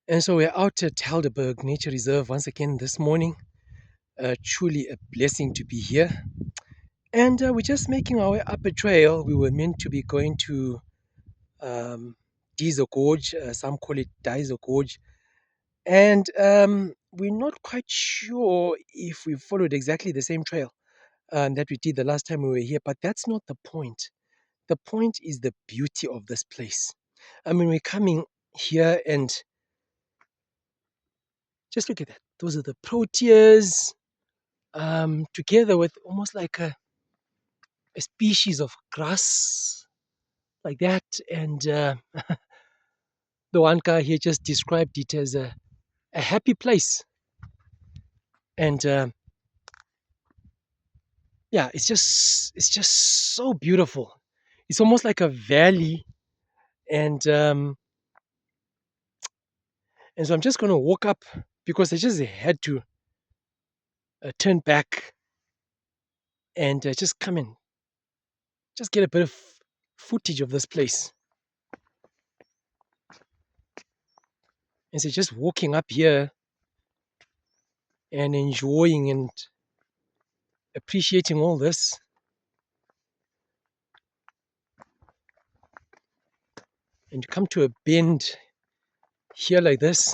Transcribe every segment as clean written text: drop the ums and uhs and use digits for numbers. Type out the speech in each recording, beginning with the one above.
And so we're out at Helderberg Nature Reserve once again this morning. Truly a blessing to be here. And we're just making our way up a trail. We were meant to be going to um, Diesel Gorge, some call it Diesel Gorge. And we're not quite sure if we followed exactly the same trail that we did the last time we were here, but that's not the point. The point is the beauty of this place. I mean, we're coming here and just look at that. Those are the proteas together with almost like a species of grass like that. And the one guy here just described it as a happy place. And yeah, it's just so beautiful. It's almost like a valley, and and so I'm just going to walk up because I just had to turn back and just come in, just get a bit of footage of this place. And so just walking up here and enjoying and appreciating all this. And you come to a bend here like this,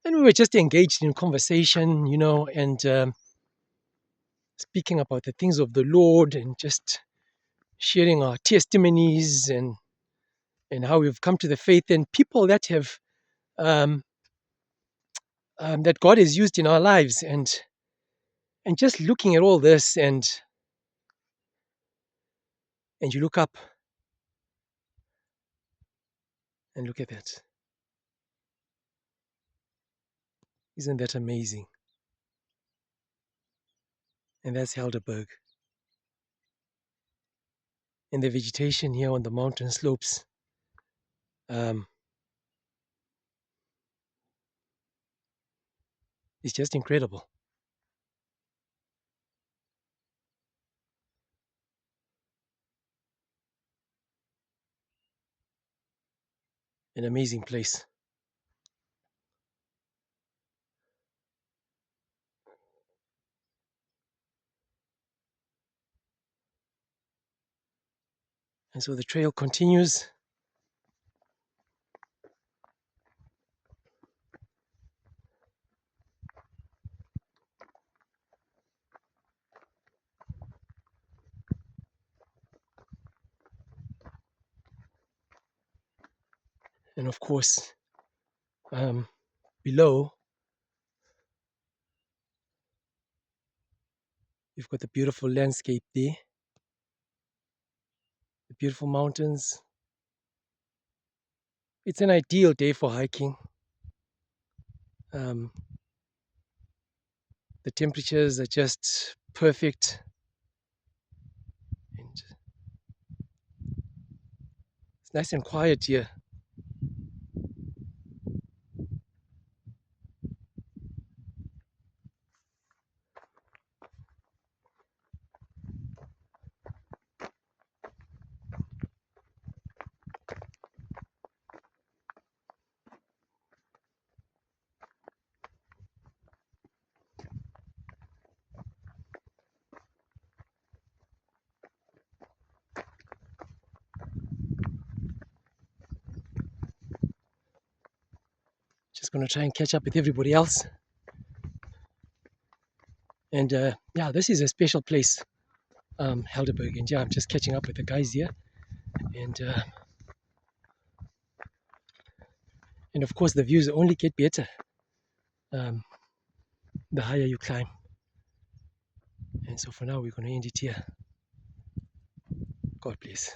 and we were just engaged in conversation, and speaking about the things of the Lord and just sharing our testimonies and how we've come to the faith and people that have um, that God has used in our lives, and just looking at all this, and you look up and look at that. Isn't that amazing? And that's Helderberg. And the vegetation here on the mountain slopes. Um, is just incredible. An amazing place. And so the trail continues. And of course, below, you've got the beautiful landscape there, the beautiful mountains. It's an ideal day for hiking. Um, the temperatures are just perfect. And it's nice and quiet here. Just going to try and catch up with everybody else. And yeah, this is a special place, Helderberg. And yeah, I'm just catching up with the guys here. And of course, the views only get better um, the higher you climb. And so for now, we're going to end it here. God bless.